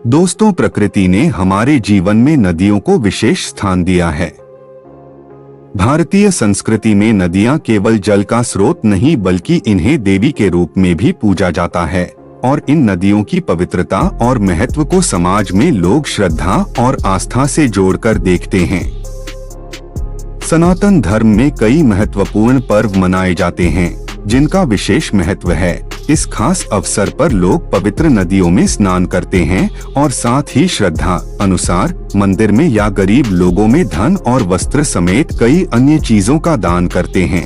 दोस्तों, प्रकृति ने हमारे जीवन में नदियों को विशेष स्थान दिया है। भारतीय संस्कृति में नदियां केवल जल का स्रोत नहीं बल्कि इन्हें देवी के रूप में भी पूजा जाता है और इन नदियों की पवित्रता और महत्व को समाज में लोग श्रद्धा और आस्था से जोड़कर देखते हैं। सनातन धर्म में कई महत्वपूर्ण पर्व मनाए जाते हैं जिनका विशेष महत्व है। इस खास अवसर पर लोग पवित्र नदियों में स्नान करते हैं और साथ ही श्रद्धा अनुसार मंदिर में या गरीब लोगों में धन और वस्त्र समेत कई अन्य चीजों का दान करते हैं।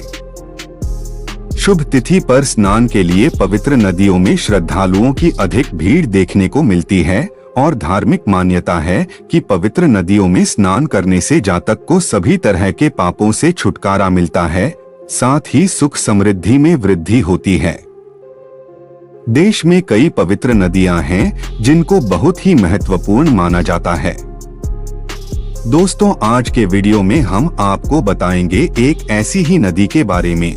शुभ तिथि पर स्नान के लिए पवित्र नदियों में श्रद्धालुओं की अधिक भीड़ देखने को मिलती है और धार्मिक मान्यता है कि पवित्र नदियों में स्नान करने से जातक को सभी तरह के पापों से छुटकारा मिलता है, साथ ही सुख समृद्धि में वृद्धि होती है। देश में कई पवित्र नदियां हैं जिनको बहुत ही महत्वपूर्ण माना जाता है। दोस्तों, आज के वीडियो में हम आपको बताएंगे एक ऐसी ही नदी के बारे में।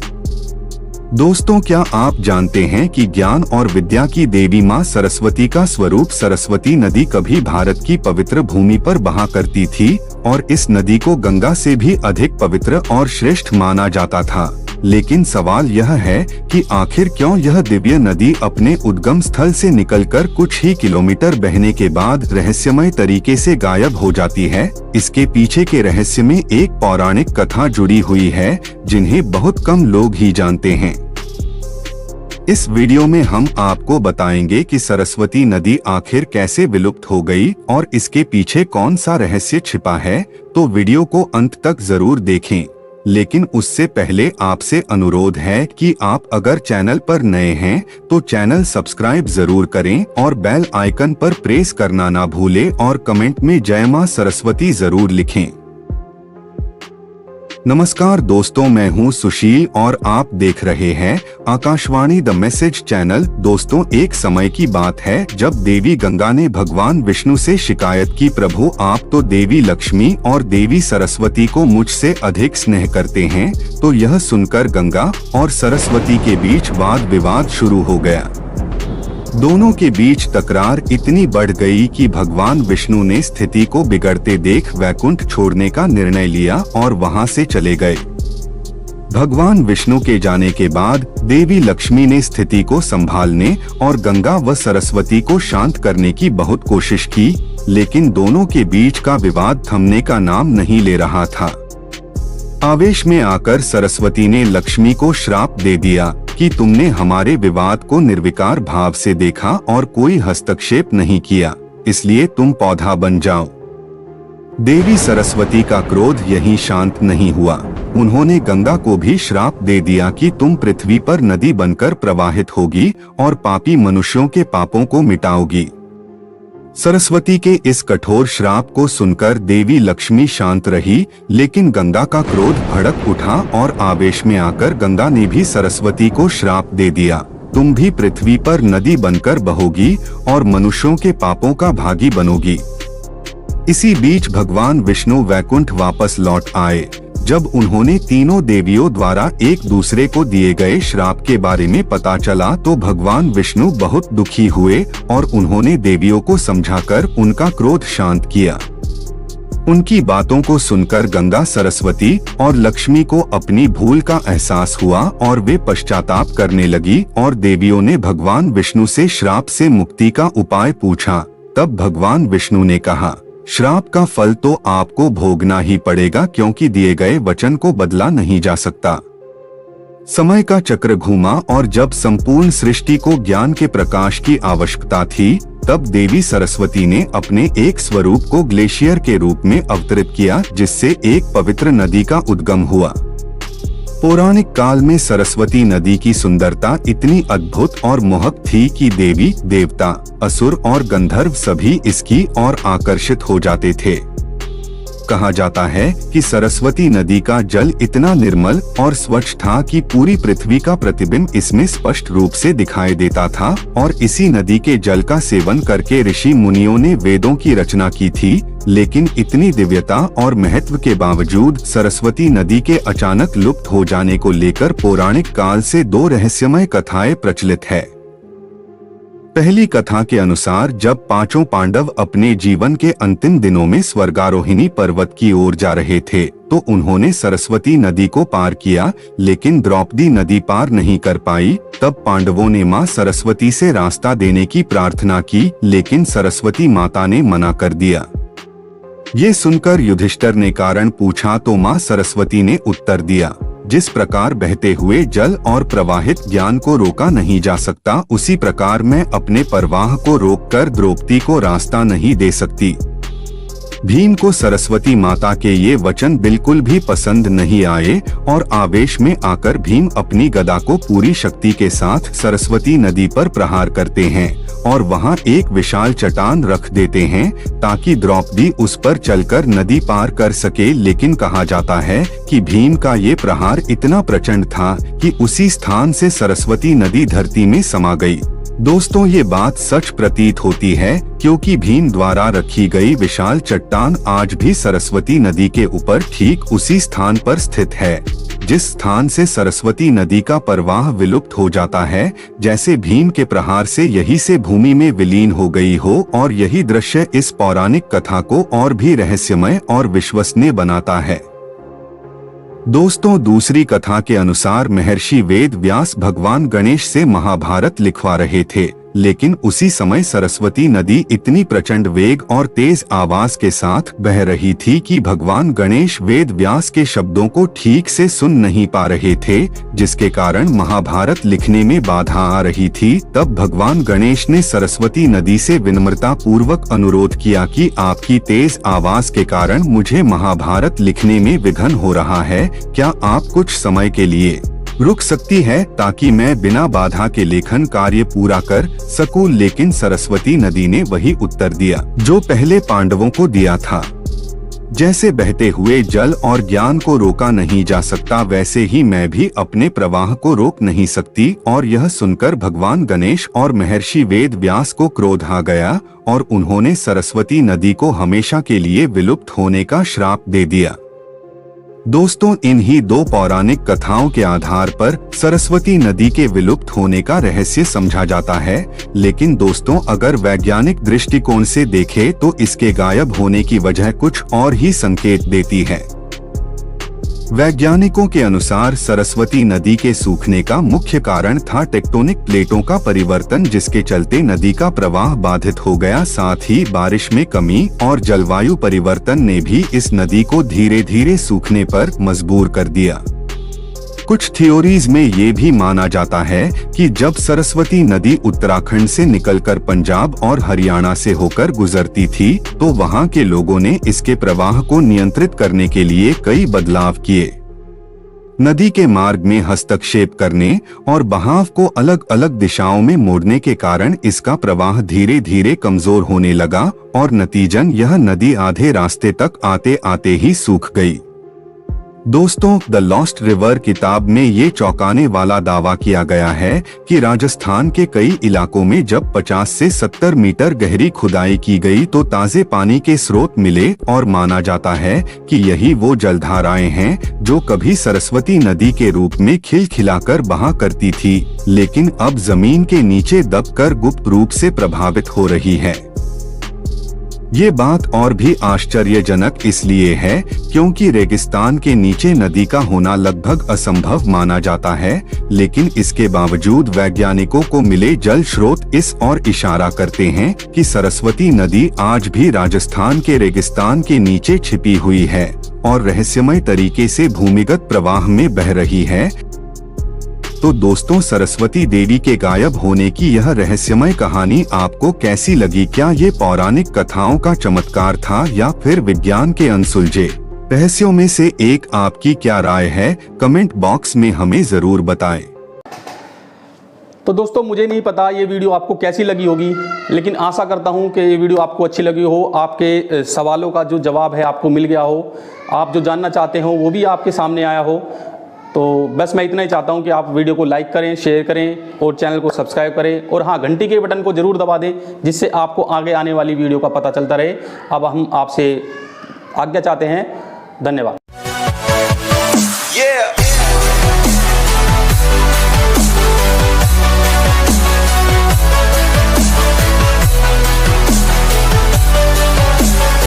दोस्तों, क्या आप जानते हैं कि ज्ञान और विद्या की देवी मां सरस्वती का स्वरूप सरस्वती नदी कभी भारत की पवित्र भूमि पर बहा करती थी और इस नदी को गंगा से भी अधिक पवित्र और श्रेष्ठ माना जाता था। लेकिन सवाल यह है कि आखिर क्यों यह दिव्य नदी अपने उद्गम स्थल से निकलकर कुछ ही किलोमीटर बहने के बाद रहस्यमय तरीके से गायब हो जाती है। इसके पीछे के रहस्य में एक पौराणिक कथा जुड़ी हुई है जिन्हें बहुत कम लोग ही जानते हैं। इस वीडियो में हम आपको बताएंगे कि सरस्वती नदी आखिर कैसे विलुप्त हो गई और इसके पीछे कौन सा रहस्य छिपा है। तो वीडियो को अंत तक जरूर देखें। लेकिन उससे पहले आपसे अनुरोध है कि आप अगर चैनल पर नए हैं तो चैनल सब्सक्राइब जरूर करें और बेल आइकन पर प्रेस करना ना भूलें और कमेंट में जय मां सरस्वती जरूर लिखें। नमस्कार दोस्तों, मैं हूं सुशील और आप देख रहे हैं आकाशवाणी द मैसेज चैनल। दोस्तों, एक समय की बात है जब देवी गंगा ने भगवान विष्णु से शिकायत की, प्रभु आप तो देवी लक्ष्मी और देवी सरस्वती को मुझसे अधिक स्नेह करते हैं। तो यह सुनकर गंगा और सरस्वती के बीच वाद विवाद शुरू हो गया। दोनों के बीच तकरार इतनी बढ़ गई कि भगवान विष्णु ने स्थिति को बिगड़ते देख वैकुंठ छोड़ने का निर्णय लिया और वहां से चले गए। भगवान विष्णु के जाने के बाद देवी लक्ष्मी ने स्थिति को संभालने और गंगा व सरस्वती को शांत करने की बहुत कोशिश की, लेकिन दोनों के बीच का विवाद थमने का नाम नहीं ले रहा था। आवेश में आकर सरस्वती ने लक्ष्मी को श्राप दे दिया कि तुमने हमारे विवाद को निर्विकार भाव से देखा और कोई हस्तक्षेप नहीं किया, इसलिए तुम पौधा बन जाओ। देवी सरस्वती का क्रोध यहीं शांत नहीं हुआ। उन्होंने गंगा को भी श्राप दे दिया कि तुम पृथ्वी पर नदी बनकर प्रवाहित होगी और पापी मनुष्यों के पापों को मिटाओगी। सरस्वती के इस कठोर श्राप को सुनकर देवी लक्ष्मी शांत रही, लेकिन गंगा का क्रोध भड़क उठा और आवेश में आकर गंगा ने भी सरस्वती को श्राप दे दिया, तुम भी पृथ्वी पर नदी बनकर बहोगी और मनुष्यों के पापों का भागी बनोगी। इसी बीच भगवान विष्णु वैकुंठ वापस लौट आए। जब उन्होंने तीनों देवियों द्वारा एक दूसरे को दिए गए श्राप के बारे में पता चला तो भगवान विष्णु बहुत दुखी हुए और उन्होंने देवियों को समझाकर उनका क्रोध शांत किया। उनकी बातों को सुनकर गंगा, सरस्वती और लक्ष्मी को अपनी भूल का एहसास हुआ और वे पश्चाताप करने लगी और देवियों ने भगवान विष्णु से श्राप से मुक्ति का उपाय पूछा। तब भगवान विष्णु ने कहा, श्राप का फल तो आपको भोगना ही पड़ेगा क्योंकि दिए गए वचन को बदला नहीं जा सकता। समय का चक्र घूमा और जब संपूर्ण सृष्टि को ज्ञान के प्रकाश की आवश्यकता थी, तब देवी सरस्वती ने अपने एक स्वरूप को ग्लेशियर के रूप में अवतरित किया, जिससे एक पवित्र नदी का उद्गम हुआ। पौराणिक काल में सरस्वती नदी की सुंदरता इतनी अद्भुत और मोहक थी कि देवी, देवता, असुर और गंधर्व सभी इसकी ओर आकर्षित हो जाते थे। कहा जाता है कि सरस्वती नदी का जल इतना निर्मल और स्वच्छ था कि पूरी पृथ्वी का प्रतिबिंब इसमें स्पष्ट रूप से दिखाई देता था और इसी नदी के जल का सेवन करके ऋषि मुनियों ने वेदों की रचना की थी। लेकिन इतनी दिव्यता और महत्व के बावजूद सरस्वती नदी के अचानक लुप्त हो जाने को लेकर पौराणिक काल से दो रहस्यमय कथाएं प्रचलित है। पहली कथा के अनुसार जब पांचों पांडव अपने जीवन के अंतिम दिनों में स्वर्गारोहिणी पर्वत की ओर जा रहे थे तो उन्होंने सरस्वती नदी को पार किया, लेकिन द्रौपदी नदी पार नहीं कर पाई। तब पांडवों ने मां सरस्वती से रास्ता देने की प्रार्थना की, लेकिन सरस्वती माता ने मना कर दिया। ये सुनकर युधिष्ठिर ने कारण पूछा तो मां सरस्वती ने उत्तर दिया, जिस प्रकार बहते हुए जल और प्रवाहित ज्ञान को रोका नहीं जा सकता, उसी प्रकार मैं अपने प्रवाह को रोककर द्रौपदी को रास्ता नहीं दे सकती। भीम को सरस्वती माता के ये वचन बिल्कुल भी पसंद नहीं आए और आवेश में आकर भीम अपनी गदा को पूरी शक्ति के साथ सरस्वती नदी पर प्रहार करते हैं और वहां एक विशाल चट्टान रख देते हैं ताकि द्रौपदी उस पर चलकर नदी पार कर सके। लेकिन कहा जाता है कि भीम का ये प्रहार इतना प्रचंड था कि उसी स्थान से सरस्वती नदी धरती में समा गई। दोस्तों, ये बात सच प्रतीत होती है क्योंकि भीम द्वारा रखी गई विशाल चट्टान आज भी सरस्वती नदी के ऊपर ठीक उसी स्थान पर स्थित है जिस स्थान से सरस्वती नदी का प्रवाह विलुप्त हो जाता है, जैसे भीम के प्रहार से यही से भूमि में विलीन हो गई हो। और यही दृश्य इस पौराणिक कथा को और भी रहस्यमय और विश्वसनीय बनाता है। दोस्तों, दूसरी कथा के अनुसार महर्षि वेद व्यास भगवान गणेश से महाभारत लिखवा रहे थे, लेकिन उसी समय सरस्वती नदी इतनी प्रचंड वेग और तेज आवाज के साथ बह रही थी कि भगवान गणेश वेद व्यास के शब्दों को ठीक से सुन नहीं पा रहे थे, जिसके कारण महाभारत लिखने में बाधा आ रही थी। तब भगवान गणेश ने सरस्वती नदी से विनम्रता पूर्वक अनुरोध किया कि आपकी तेज आवाज के कारण मुझे महाभारत लिखने में विघ्न हो रहा है, क्या आप कुछ समय के लिए रुक सकती है ताकि मैं बिना बाधा के लेखन कार्य पूरा कर सकूं। लेकिन सरस्वती नदी ने वही उत्तर दिया जो पहले पांडवों को दिया था, जैसे बहते हुए जल और ज्ञान को रोका नहीं जा सकता, वैसे ही मैं भी अपने प्रवाह को रोक नहीं सकती। और यह सुनकर भगवान गणेश और महर्षि वेद व्यास को क्रोध आ गया और उन्होंने सरस्वती नदी को हमेशा के लिए विलुप्त होने का श्राप दे दिया। दोस्तों, इन्हीं दो पौराणिक कथाओं के आधार पर सरस्वती नदी के विलुप्त होने का रहस्य समझा जाता है। लेकिन दोस्तों, अगर वैज्ञानिक दृष्टिकोण से देखें तो इसके गायब होने की वजह कुछ और ही संकेत देती है। वैज्ञानिकों के अनुसार सरस्वती नदी के सूखने का मुख्य कारण था टेक्टोनिक प्लेटों का परिवर्तन, जिसके चलते नदी का प्रवाह बाधित हो गया। साथ ही बारिश में कमी और जलवायु परिवर्तन ने भी इस नदी को धीरे धीरे सूखने पर मजबूर कर दिया। कुछ थ्योरीज में ये भी माना जाता है कि जब सरस्वती नदी उत्तराखंड से निकलकर पंजाब और हरियाणा से होकर गुजरती थी तो वहां के लोगों ने इसके प्रवाह को नियंत्रित करने के लिए कई बदलाव किए। नदी के मार्ग में हस्तक्षेप करने और बहाव को अलग अलग दिशाओं में मोड़ने के कारण इसका प्रवाह धीरे धीरे कमजोर होने लगा और नतीजन यह नदी आधे रास्ते तक आते आते ही सूख गई। दोस्तों, द लॉस्ट रिवर किताब में ये चौंकाने वाला दावा किया गया है कि राजस्थान के कई इलाकों में जब 50 से 70 मीटर गहरी खुदाई की गई तो ताजे पानी के स्रोत मिले और माना जाता है कि यही वो जलधाराएं हैं जो कभी सरस्वती नदी के रूप में खिलखिलाकर बहा करती थी, लेकिन अब जमीन के नीचे दबकर गुप्त रूप से प्रभावित हो रही है। ये बात और भी आश्चर्यजनक इसलिए है क्योंकि रेगिस्तान के नीचे नदी का होना लगभग असंभव माना जाता है, लेकिन इसके बावजूद वैज्ञानिकों को मिले जल स्रोत इस ओर इशारा करते हैं कि सरस्वती नदी आज भी राजस्थान के रेगिस्तान के नीचे छिपी हुई है और रहस्यमय तरीके से भूमिगत प्रवाह में बह रही है। तो दोस्तों, सरस्वती देवी के गायब होने की यह रहस्यमय कहानी आपको कैसी लगी? क्या ये पौराणिक कथाओं का चमत्कार था या फिर विज्ञान के अनसुलझे रहस्यों में से एक? आपकी क्या राय है? कमेंट बॉक्स में हमें जरूर बताएं। तो दोस्तों, मुझे नहीं पता ये वीडियो आपको कैसी लगी होगी, लेकिन आशा करता हूँ कि ये वीडियो आपको अच्छी लगी हो, आपके सवालों का जो जवाब है आपको मिल गया हो, आप जो जानना चाहते हो वो भी आपके सामने आया हो। तो बस मैं इतना ही चाहता हूं कि आप वीडियो को लाइक करें, शेयर करें और चैनल को सब्सक्राइब करें और हाँ, घंटी के बटन को जरूर दबा दें जिससे आपको आगे आने वाली वीडियो का पता चलता रहे। अब हम आपसे आज्ञा चाहते हैं। धन्यवाद।